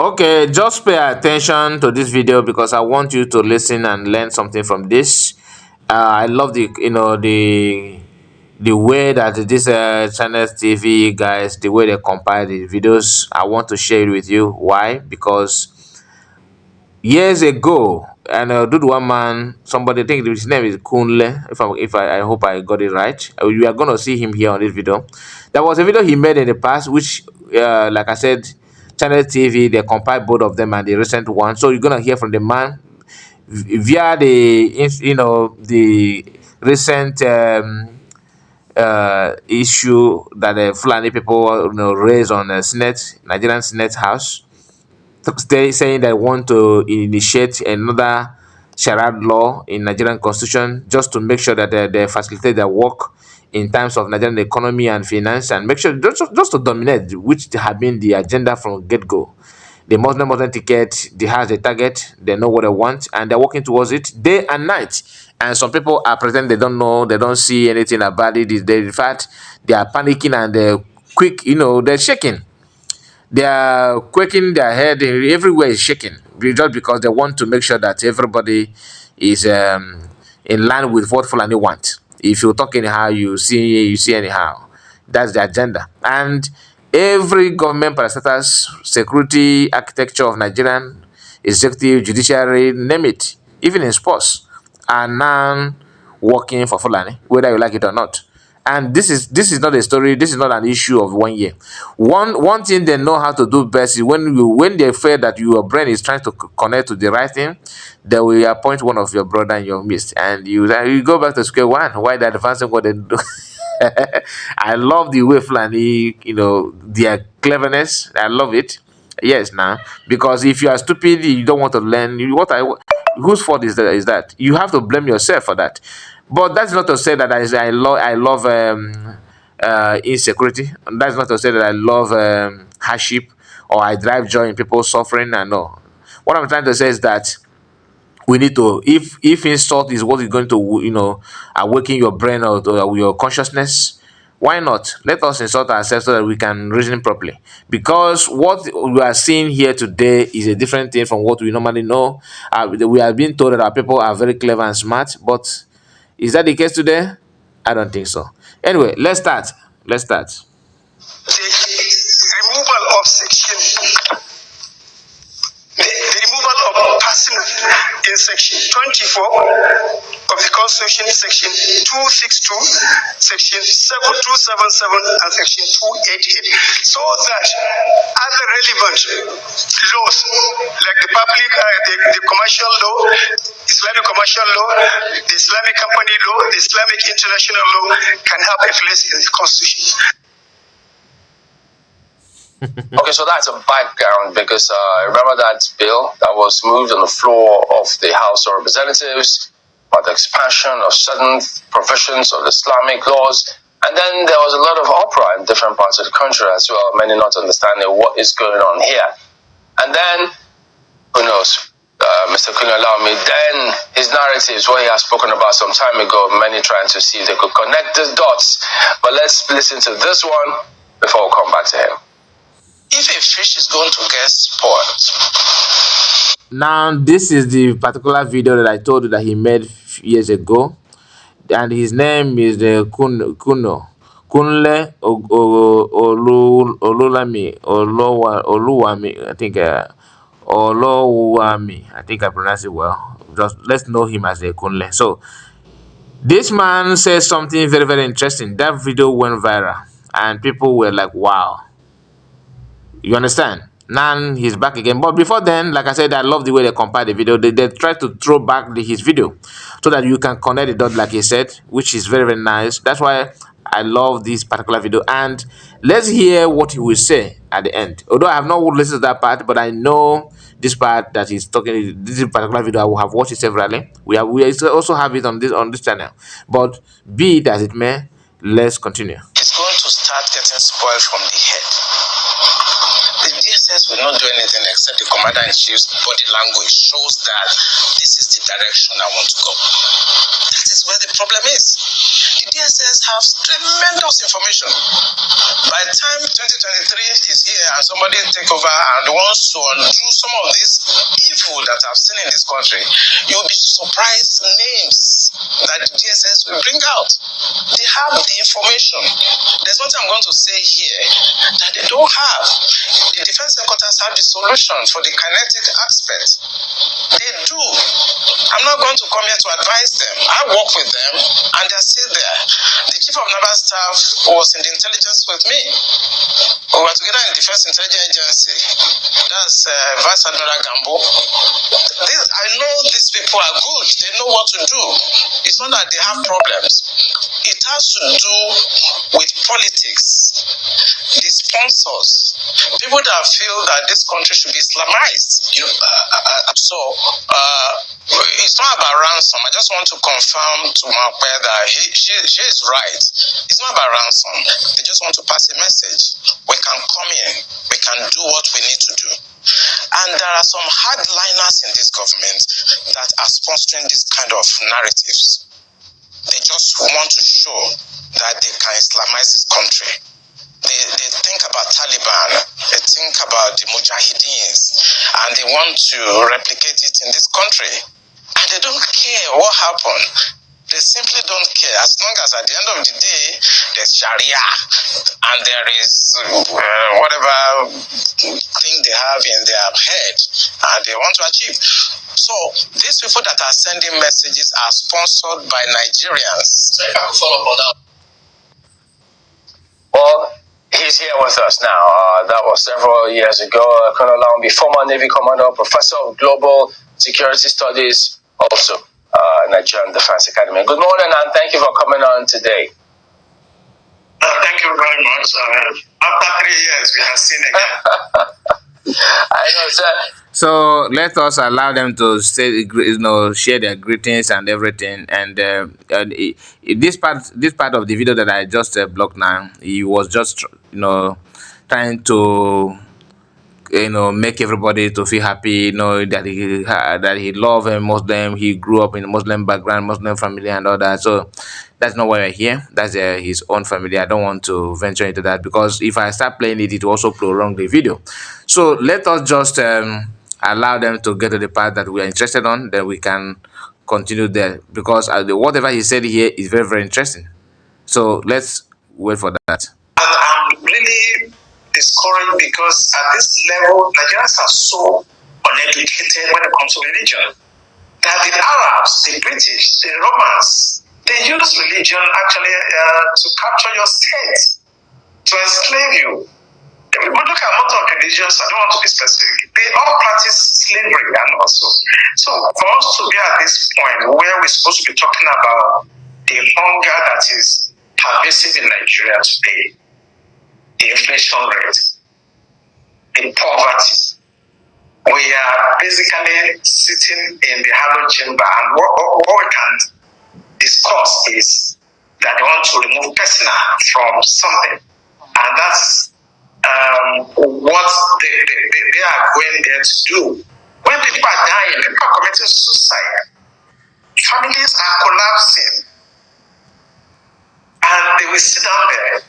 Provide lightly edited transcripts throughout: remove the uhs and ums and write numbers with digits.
Okay, just pay attention to this video because I want you to listen and learn something from this. I love the way that this channels TV guys, the way they compile the videos. I want to share it with you. Why? Because years ago, and dude, one man, somebody, I think his name is Kunle. I hope I got it right. You are gonna see him here on this video. There was a video he made in the past, which, like I said, Channel TV, they compiled both of them and the recent one. So you're gonna hear from the man via the recent issue that the Fulani people raised on the Senate, Nigerian Senate House, saying they want to initiate another Sharia law in Nigerian constitution just to make sure that they facilitate their work in terms of Nigerian economy and finance, and make sure just to dominate, which have been the agenda from get-go. The Muslim ticket, they have a target, they know what they want, and they're working towards it day and night. And some people are pretending they don't know, they don't see anything about it. In fact, they are panicking and they're quick, they're shaking. They are quaking their head, everywhere is shaking, just because they want to make sure that everybody is in line with what Fulani want. If you talk anyhow, you see anyhow. That's the agenda. And every government parastatals, security, architecture of Nigerian, executive, judiciary, name it, even in sports, are now working for Fulani, whether you like it or not. And this is not a story. This is not an issue of 1 year. One thing they know how to do best is when they feel that your brain is trying to connect to the right thing, they will appoint one of your brother in your midst, and you go back to square one. Why they advancing what they do? I love the way Fulani, their cleverness. I love it. Yes, now, because if you are stupid, you don't want to learn. Whose fault is that? You have to blame yourself for that. But that's not to say that I love insecurity. That's not to say that I love hardship or I drive joy in people suffering. I know. What I'm trying to say is that we need to, if insult is what is going to awaken your brain or your consciousness, why not let us insult ourselves so that we can reason properly? Because what we are seeing here today is a different thing from what we normally know. We have been told that our people are very clever and smart, but is that the case today? I don't think so. Anyway, let's start. The removal of personal in section 24 of the Constitution, section 262, section 277, and section 288, so that other relevant laws like the public, the commercial law, Islamic commercial law, the Islamic company law, the Islamic international law can have a place in the Constitution. Okay, so that's a background because remember that bill that was moved on the floor of the House of Representatives about the expansion of certain provisions of Islamic laws, and then there was a lot of uproar in different parts of the country as well, many not understanding what is going on here. And then, who knows, Mr. Kunalami, then his narratives, what he has spoken about some time ago, many trying to see if they could connect the dots. But let's listen to this one before we come back to him. If a fish is going to get spoiled. Now, this is the particular video that I told you that he made years ago, and his name is Kunle Oluwami. I think Olowami. I think I pronounced it well. Just let's know him as a Kunle. So this man says something very, very interesting. That video went viral, and people were like, "Wow." You understand? Now he's back again. But before then, like I said, I love the way they compile the video. They try to throw back his video so that you can connect the dot, like he said, which is very, very nice. That's why I love this particular video. And let's hear what he will say at the end. Although I have not listened to that part, but I know this part that he's talking. This particular video, I will have watched it severally. We also have it on this channel. But be it as it may, let's continue. It's going to start getting spoiled from the head. The DSS will not do anything except the commander-in-chief's body language shows that this is the direction I want to go. That is where the problem is. The DSS have tremendous information. By the time 2023 is here and somebody take over and wants to undo some of this evil that I've seen in this country, you'll be surprised names that the DSS will bring out. They have the information. There's nothing I'm going to say here that they don't have. The defense headquarters have the solution for the kinetic aspect. They do. I'm not going to come here to advise them. I work with them and they're still there. The chief of naval staff was in the intelligence with me. We were together in the Defense Intelligence Agency. That's Vice Admiral Gambo. I know these people are good. They know what to do. It's not that they have problems. It has to do with politics. The sponsors, people that feel that this country should be Islamized. It's not about ransom. I just want to confirm to Mapé that she is right. It's not about ransom. They just want to pass a message. We can come in. We can do what we need to do. And there are some hardliners in this government that are sponsoring this kind of narratives. They just want to show that they can Islamize this country. They think about Taliban, they think about the Mujahideens, and they want to replicate it in this country. And they don't care what happened. They simply don't care. As long as at the end of the day, there's Sharia, and there is whatever thing they have in their head, and they want to achieve. So, these people that are sending messages are sponsored by Nigerians. So if I can follow up on that. Well, he's here with us now. That was several years ago. Colonel Laumbi, former Navy commander, professor of global security studies, also Nigerian Defense Academy. Good morning, and thank you for coming on today. Thank you very much. After 3 years, we have seen again. I know, sir. So let us allow them to say, share their greetings and everything. And this part of the video that I just blocked now, he was just trying to make everybody to feel happy, that he loved a Muslim, he grew up in a Muslim background, Muslim family and all that. So that's not why we're here. That's his own family. I don't want to venture into that, because if I start playing it, it will also prolong the video. So let us just allow them to get to the part that we are interested on, then we can continue there, because whatever he said here is very, very interesting. So let's wait for that. I'm really discouraged because at this level, Nigerians are so uneducated when it comes to religion. That the Arabs, the British, the Romans, they use religion actually to capture your state, to enslave you. If we look at most of the religions, I don't want to be specific, they all practice slavery and also. So for us to be at this point where we're supposed to be talking about the hunger that is pervasive in Nigeria today, the inflation rate, the poverty, we are basically sitting in the hollow chamber, and what we can discuss is that they want to remove personal from something, and that's what they are going there to do. When people are dying, people are committing suicide, families are collapsing, and they will sit down there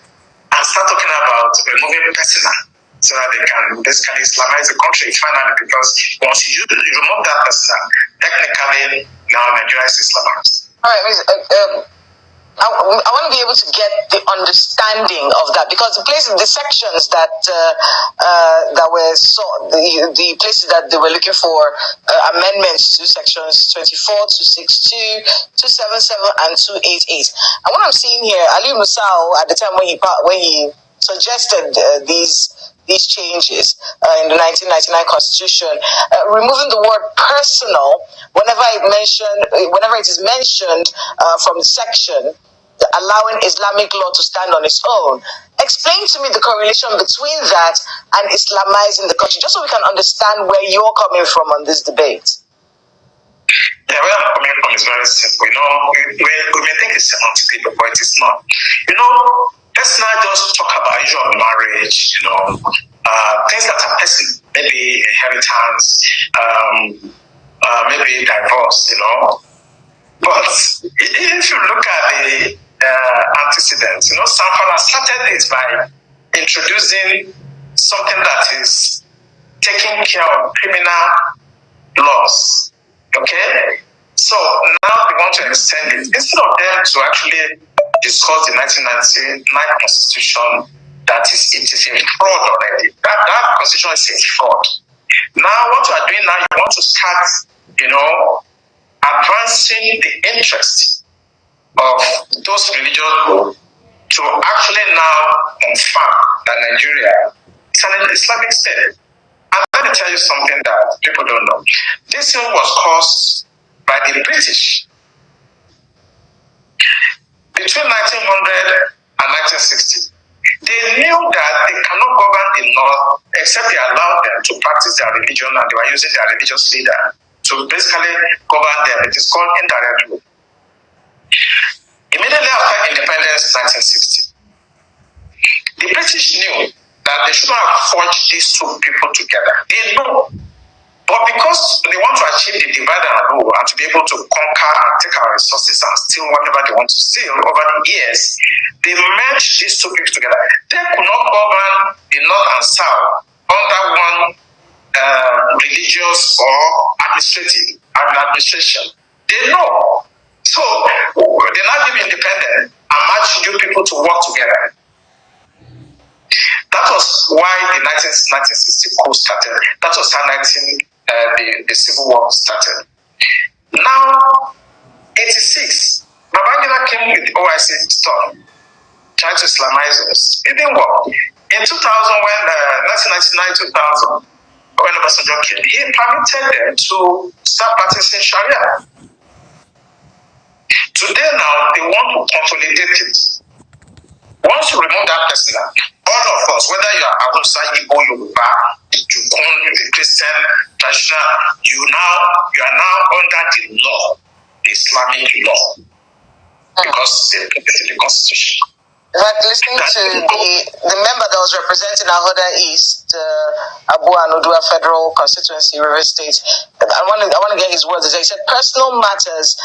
and start talking about removing personal so that they can basically Islamize the country finally, because once you remove that personal, technically now Nigeria is Islamized. All right, I want to be able to get the understanding of that, because the sections that were the places that they were looking for amendments to, sections 24, 262, 277, and 288. And what I'm seeing here, Ali Musao, at the time when he suggested these changes in the 1999 Constitution, removing the word personal whenever it is mentioned from the section, allowing Islamic law to stand on its own. Explain to me the correlation between that and Islamizing the country, just so we can understand where you're coming from on this debate. Yeah, where I'm coming from is very simple. We may think it's semantic, but it is not. Let's not just talk about issue of marriage, things that are personal, maybe inheritance, maybe divorce, But if you look at antecedents. Sanfala started it by introducing something that is taking care of criminal laws. Okay? So now they want to extend it. Instead of them to actually discuss the 1999 constitution, it is a fraud already. That constitution is a fraud. Now what you are doing now, you want to start, advancing the interest of those religious groups to actually now confirm that Nigeria is an Islamic state. And let me tell you something that people don't know. This thing was caused by the British. Between 1900 and 1960, they knew that they cannot govern the North except they allowed them to practice their religion, and they were using their religious leader to basically govern them. It is called indirect rule. Immediately after independence, 1960, the British knew that they should not have forged these two people together. They know. But because they want to achieve the divide and rule and to be able to conquer and take our resources and steal whatever they want to steal over the years, they merged these two people together. They could not govern the North and South under one religious or administration. They know. So they now give independence and match new people to work together. That was why the 1960 coup started. That was how the Civil War started. Now, 86, Babangida came with the OIC stuff, trying to Islamize us. It didn't work. In 2000, when 1999-2000, when Obasanjo came, he permitted them to start practicing Sharia. Today now, they want to consolidate it. Once you remove that person, all of us, whether you are Hausa, Igbo, Yoruba, Jukun, the Christian, traditional, you are now under the law, the Islamic law, because they put it in the constitution. Like listening to the member that was representing Ahoda East, Abu Anodua Federal Constituency, River State, I want to get his words. He said, personal matters.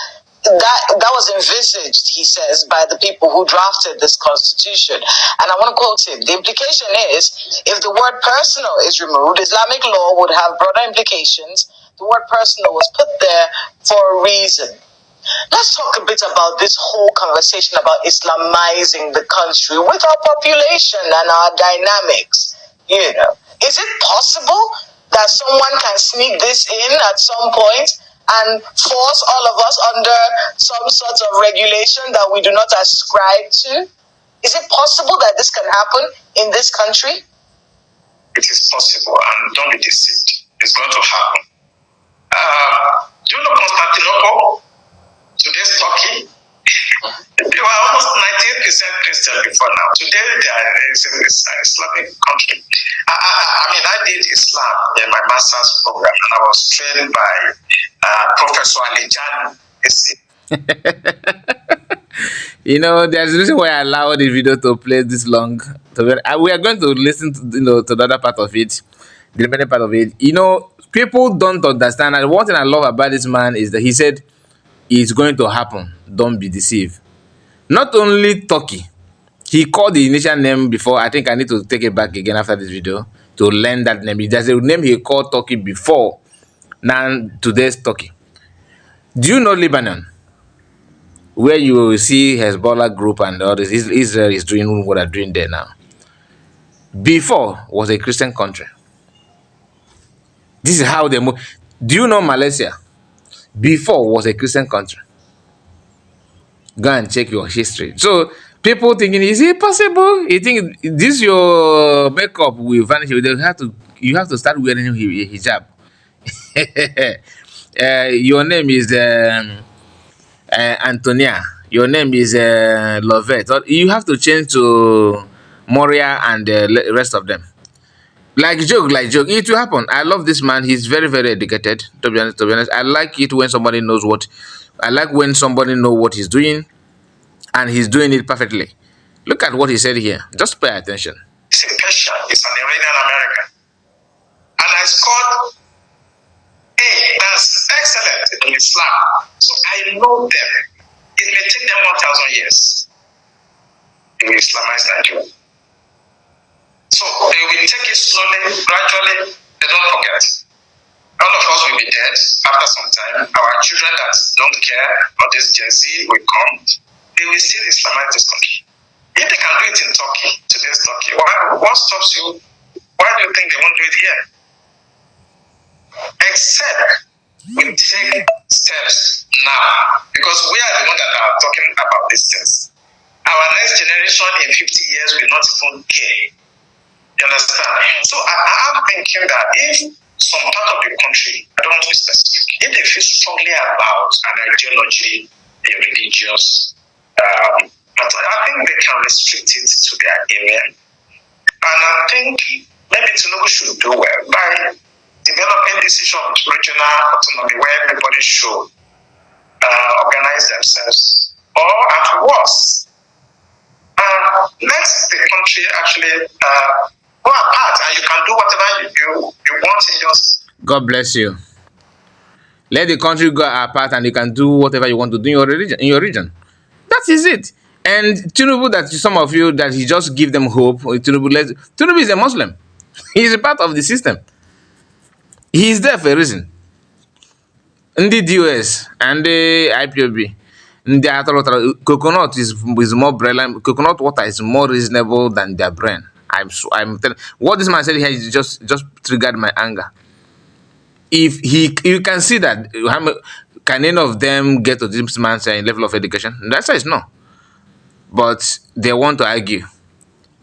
That was envisaged, he says, by the people who drafted this constitution. And I want to quote him. The implication is, if the word personal is removed, Islamic law would have broader implications. The word personal was put there for a reason. Let's talk a bit about this whole conversation about Islamizing the country with our population and our dynamics. Is it possible that someone can sneak this in at some point and force all of us under some sort of regulation that we do not ascribe to? Is it possible that this can happen in this country? It is possible, and don't be deceived. It's going to happen. Do you know Constantinople? Today's Turkey? They were almost 98% Christian before now. Today, it's an Islamic country. I did Islam in my master's program, and I was trained by Professor Alijan. There's a reason why I allowed the video to play this long. We are going to listen to to the other part of it, the remaining part of it. People don't understand. And one thing I love about this man is that he said it's going to happen. Don't be deceived. Not only Turkey, he called the initial name before. I think I need to take it back again after this video to learn that name. There's a name he called Turkey before. Now today's Turkey. Do you know Lebanon? Where you see Hezbollah group and all this, Israel is doing what they're doing there now. Before was a Christian country. This is how they move. Do you know Malaysia? Before was a Christian country. Go and check your history. So people thinking, is it possible? You think this your makeup will vanish? You have to start wearing hijab. Your name is Antonia. Your name is Lovette. You have to change to Moria and the rest of them. Like joke. It will happen. I love this man. He's very, very educated. To be honest, I like it when somebody knows what. I like when somebody knows what he's doing, and he's doing it perfectly. Look at what he said here. Just pay attention. It's a Persian. It's an Iranian American, and I scored A. That's excellent in Islam. So I know them. It may take them 1,000 years. they will Islamize Nigeria. So they will take it slowly, gradually. They don't forget. All of us will be dead after some time. Our children that don't care, all this Gen Z will come. They will still Islamize this country. If they can do it in Turkey, today's Turkey, what stops you? Why do you think they won't do it here? Except we take steps now, because we are the ones that are talking about these things. Our next generation in 50 years will not even care. You understand? So I'm thinking that if some part of the country, I don't want to be specific, if they feel strongly about an ideology, a religious, but I think they can restrict it to their area. And I think maybe Tinubu should do well by developing decisions, regional autonomy, where everybody should organize themselves, or at worst, let the country actually go apart, and you can do whatever you want in your. God bless you. Let the country go apart, and you can do whatever you want to do in your religion. That is it. And Tinubu, that some of you that he just give them hope. Tinubu is a Muslim. He is a part of the system. He is there for a reason. Ndị DOS and the IPOB, ndị atọrọtara coconut is more brilliant. Coconut water is more reasonable than their brain. I'm telling what this man said here is just triggered my anger. If you can see that, can any of them get to this man's level of education? The answer is no. But they want to argue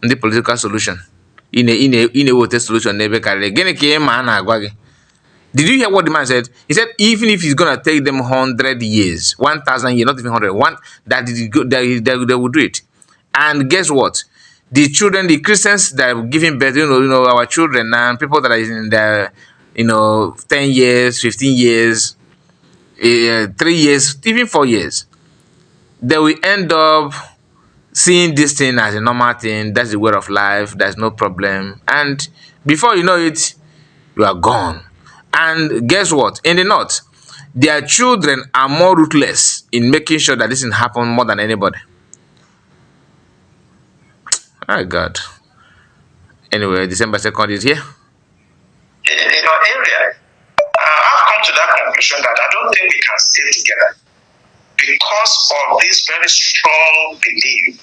the political solution. In a water solution, never carry. Did you hear what the man said? He said even if it's gonna take them 100 years, 1,000 years, not even 100, they will do it. And guess what? The children, the Christians that are giving birth, our children and people that are in their, 10 years, 15 years, 3 years, even 4 years, they will end up seeing this thing as a normal thing. That's the way of life. There's no problem. And before you know it, you are gone. And guess what? In the North, their children are more ruthless in making sure that this thing happens more than anybody. My God. Anyway, December 2nd is here. In your area, I've come to that conclusion that I don't think we can stay together because of this very strong belief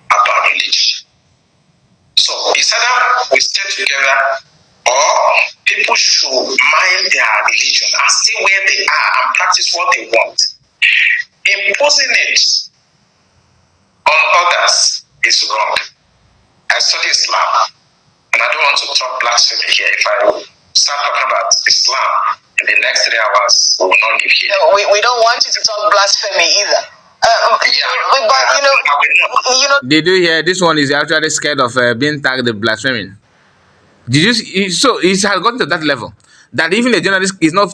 about religion. So it's either we stay together, or people should mind their religion and stay where they are and practice what they want. Imposing it on others is wrong. I study Islam, and I don't want to talk blasphemy here. If I start talking about Islam in the next 3 hours, we will not live here. No, we don't want you to talk blasphemy either. But Did you hear? This one is actually scared of being tagged with blasphemy. Did you see? So it has gotten to that level that even a journalist is not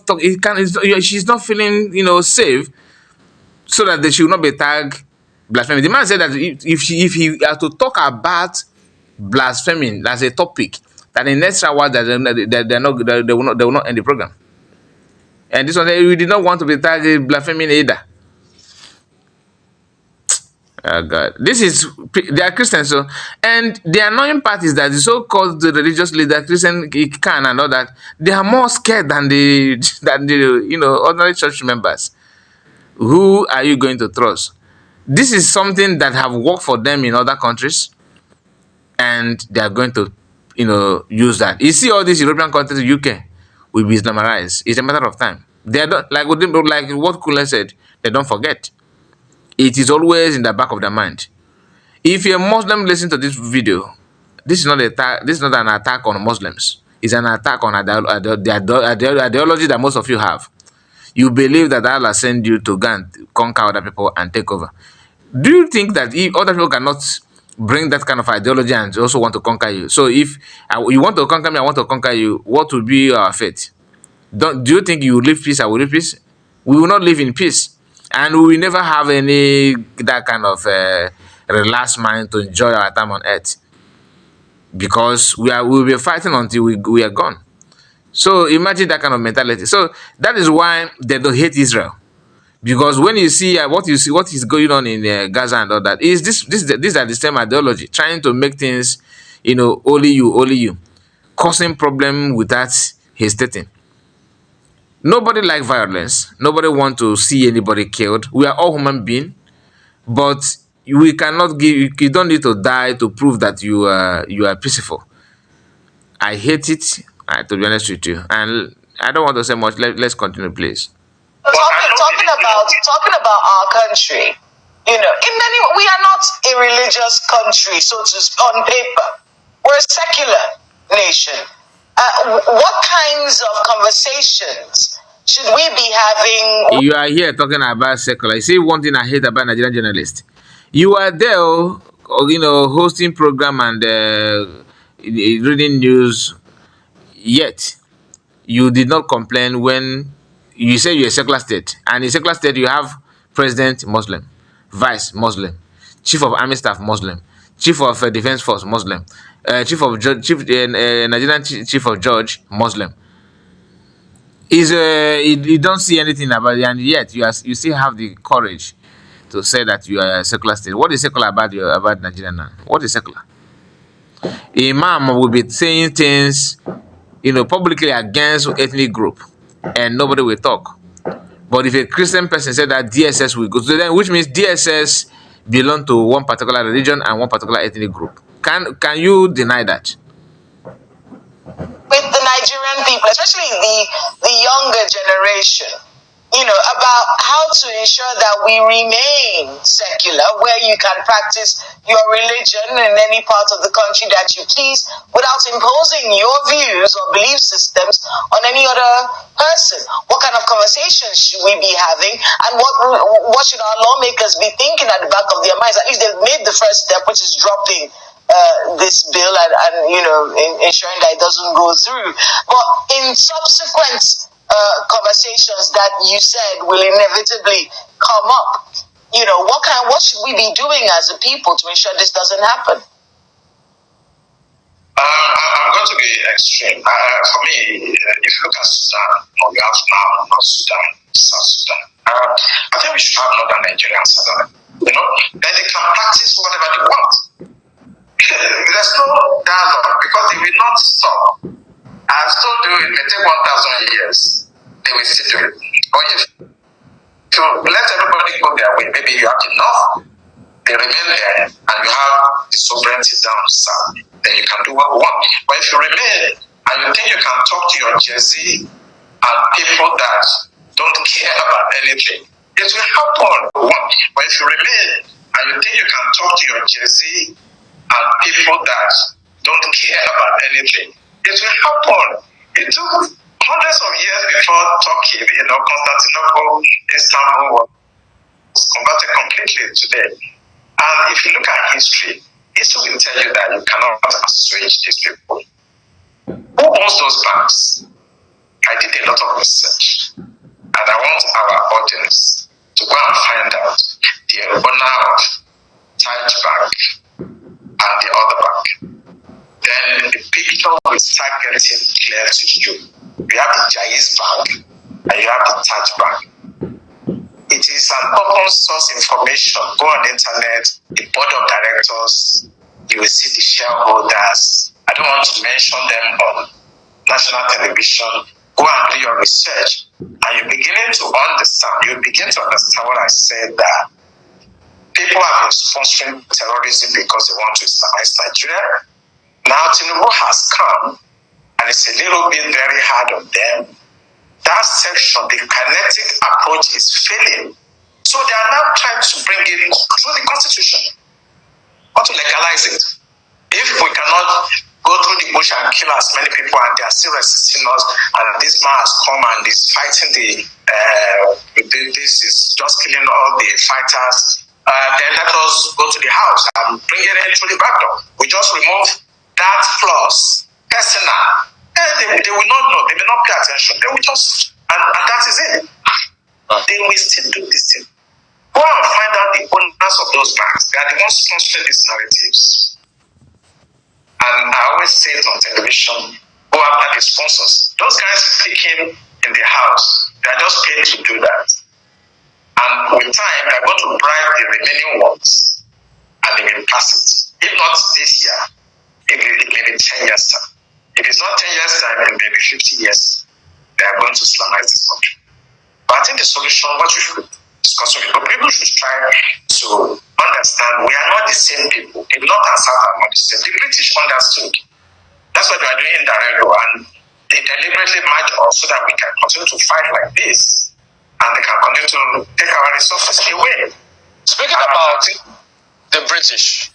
she's not feeling safe, so that they should not be tagged blasphemy. The man said that if he has to talk about blasphemy as a topic, that in the next hour that they will not end the program. And this one, we did not want to be tagged blasphemy either. Oh God, they are Christians, so, and the annoying part is that the so-called religious leader, Christian can and all that, they are more scared than the ordinary church members. Who are you going to trust? This is something that have worked for them in other countries, and they are going to, use that. You see, all these European countries, UK, will be Islamized. It's a matter of time. They don't like what Kula said. They don't forget. It is always in the back of their mind. If you're a Muslim listening to this video, this is not an attack on Muslims. It's an attack on the ideology that most of you have. You believe that Allah sent you to go and conquer other people and take over. Do you think that if other people cannot bring that kind of ideology and also want to conquer you? So if you want to conquer me, I want to conquer you, what will be our fate? Do you think you will live peace? I will live peace? We will not live in peace. And we will never have that kind of relaxed mind to enjoy our time on earth, because we will be fighting until we are gone. So imagine that kind of mentality. So that is why they don't hate Israel, Because when you see what is going on in Gaza and all that, is these are the same ideology trying to make things, only you, causing problem without hesitating. Nobody like violence. Nobody want to see anybody killed. We are all human beings, but we cannot give. You don't need to die to prove that you are peaceful. I hate it. To be honest with you, and I don't want to say much. Let's continue, please. Talking about our country, in many we are not a religious country, so to on paper. We're a secular nation. What kinds of conversations should we be having? You are here talking about secular. You see, one thing I hate about Nigerian journalists. You are there, hosting program and reading news. Yet you did not complain when you say you're a secular state, and in secular state you have president Muslim, vice Muslim, chief of army staff Muslim, chief of defense force Muslim, Nigerian chief of judge Muslim. You don't see anything about it, and yet you still have the courage to say that you are a secular state. What is secular about Nigeria now? What is secular? Imam will be saying things, publicly against ethnic group, and nobody will talk. But if a Christian person said that DSS will go, so then which means DSS belong to one particular religion and one particular ethnic group. Can you deny that? With the Nigerian people, especially the younger generation, about how to ensure that we remain secular, where you can practice your religion in any part of the country that you please without imposing your views or belief systems on any other person. What kind of conversations should we be having, and what should our lawmakers be thinking at the back of their minds? At least they've made the first step, which is dropping this bill and ensuring that it doesn't go through. But in subsequent conversations that you said will inevitably come up, what should we be doing as a people to ensure this doesn't happen? I'm going to be extreme. For me, if you look at Sudan, we have now North Sudan, South Sudan. I think we should have Northern Nigeria and Southern. Then they can practice whatever they want. There's no dialogue because they will not stop. I've told you it may take 1,000 years. They will still do it. But if you let everybody go their way, maybe you have enough, they remain there, and you have the sovereignty down south, then you can do what you want. But if you remain and you think you can talk to your Jersey and people that don't care about anything, it will happen. But if you remain and you think you can talk to your Jersey and people that don't care about anything, it will happen. It took hundreds of years before Turkey, Constantinople, Istanbul was converted completely today. And if you look at history will tell you that you cannot assuage these people. Who owns those banks? I did a lot of research, and I want our audience to go and find out the owner of Taj Bank and the other bank. Then the picture will start getting clear to you. You have the Jaiz Bank and you have the Taj Bank. It is an open source information. Go on the internet, the board of directors, you will see the shareholders. I don't want to mention them on national television. Go and do your research, and you begin to understand what I said, that people have been sponsoring terrorism because they want to Islamize Nigeria. Now Tinubu has come, and it's a little bit very hard on them. That section, the kinetic approach is failing. So they are now trying to bring it through the constitution, or to legalize it. If we cannot go through the bush and kill as many people, and they are still resisting us, and this man has come and is fighting this is just killing all the fighters, then let us go to the house and bring it in through the back door. We just remove that clause, personal. They will not know, they will not pay attention. They will just, and that is it. They will still do this thing. Go and find out the owners of those banks. They are the ones sponsoring these narratives. And I always say it on television, go after the sponsors. Those guys speaking in the house, they are just paid to do that. with time, they're going to bribe the remaining ones and they will pass it. If not this year, it may be 10 years time. If it's not 10 years time, it may be 50 years. They are going to Islamize this country. But I think the solution, what we should discuss with people should try to understand we are not the same people. The North and South are not the same. The British understood. That's what they are doing indirectly, and they deliberately merge us so that we can continue to fight like this, and they can continue to take our resources away. Speaking about the British,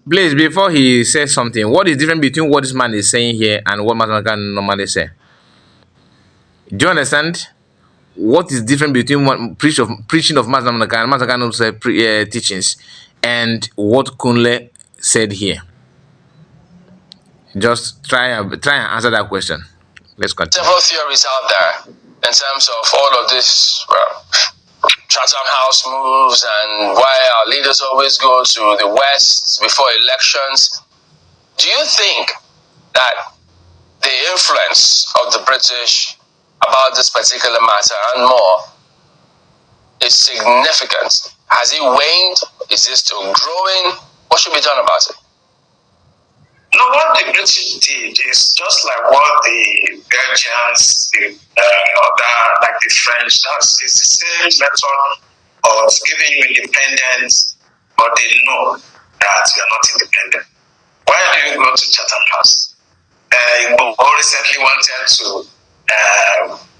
Please, before he says something, what is different between what this man is saying here and what Mahatma Gandhi normally say? Do you understand? What is different between what preaching of Mahatma Gandhi's teachings and what Kunle said here? Just try and answer that question. Let's continue. Several theories out there in terms of all of this Chatham House moves and why our leaders always go to the West before elections. Do you think that the influence of the British about this particular matter and more is significant? Has it waned? Is it still growing? What should be done about it? No, what the British did is just like what the Belgians, the other, like the French, it's the same method of giving you independence, but they know that you are not independent. Why do you go to Chatham House? Igbo recently wanted to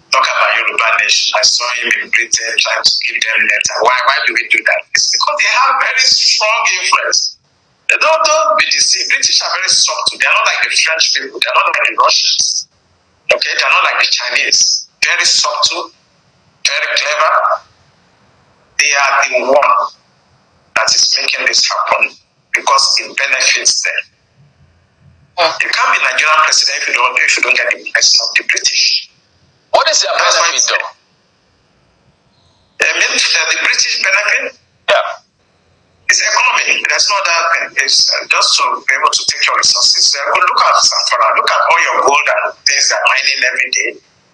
talk about Yoruba nation. I saw him in Britain trying to give them letter. Why do we do that? It's because they have very strong influence. Don't be deceived. British are very soft. They're not like the French people. They're not like the Russians. Okay, they're not like the Chinese. Very subtle, very clever. They are the one that is making this happen because it benefits them. You can't be Nigerian president if you don't get the blessing of the British. What is their benefit, though? The British benefit? Yeah. It's economy. There's no other thing. It's just to be able to take your resources. Look at Zamfara. Look at all your gold and things that are mining every day.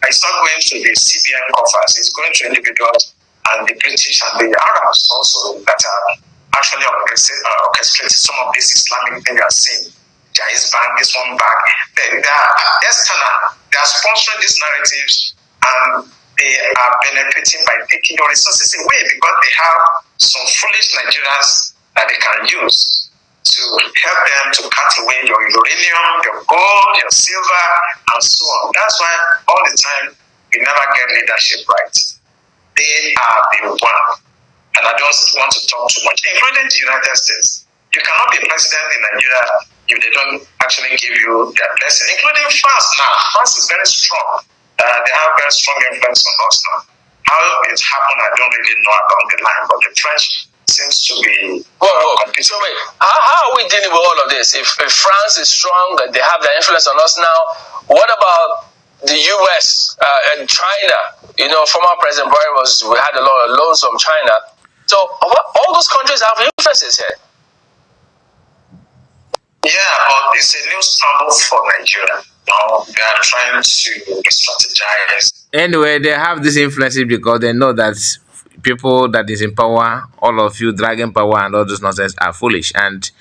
It's not going to the CBN coffers. It's going to individuals and the British and the Arabs also that are actually orchestrating some of these Islamic things you are seeing. Jais Bank, this one bank. They are external. They are sponsoring these narratives and they are benefiting by taking your resources away because they have some foolish Nigerians that they can use to help them to cut away your uranium, your gold, your silver, and so on. That's why all the time we never get leadership right. They are the one. And I don't want to talk too much, including the United States. You cannot be president in Nigeria if they don't actually give you their blessing, including France now. France is very strong. They have very strong influence on us now. How it happened, I don't really know along the line, but the French seems to be competing. So wait, how are we dealing with all of this? If France is strong, that they have their influence on us now, what about the US and China? You know, former President Buhari we had a lot of loans from China. So all those countries have influences here. Yeah, but it's a new scramble for Nigeria. Now they are trying to strategize. Anyway, they have this influences because they know that people that is in power, all of you dragging power and all this nonsense are foolish, and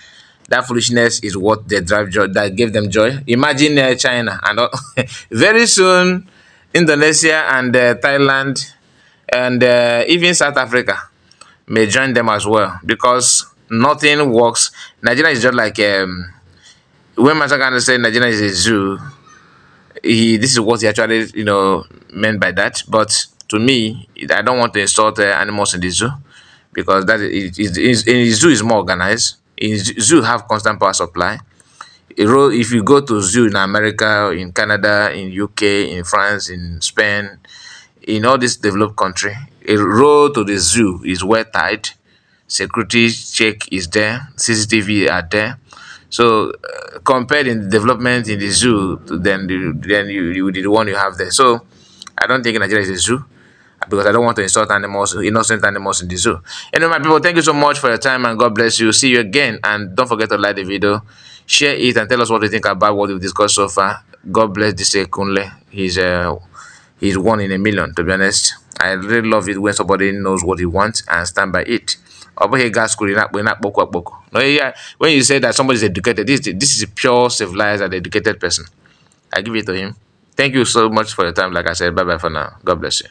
that foolishness is what they drive joy, that gave them joy. Imagine China and very soon Indonesia and Thailand and even South Africa may join them as well because nothing works. Nigeria is just like when Masakanda said Nigeria is a zoo. This is what he actually meant by that. But to me, I don't want to insult animals in the zoo because that in the zoo is more organized. In zoo have constant power supply. If you go to zoo in America, in Canada, in UK, in France, in Spain, in all this developed country, a road to the zoo is well tied. Security check is there. CCTV are there. So compared in the development in the zoo, then you the one you have there. So I don't think Nigeria is a zoo because I don't want to insult animals, innocent animals in the zoo. Anyway, my people, thank you so much for your time and God bless you. See you again, and don't forget to like the video, share it, and tell us what you think about what we've discussed so far. God bless this Kunle. he's one in a million, to be honest. I really love it when somebody knows what he wants and stand by it. Over gas school, no, yeah. When you say that somebody is educated, this is a pure civilized and educated person. I give it to him. Thank you so much for your time. Like I said, bye bye for now. God bless you.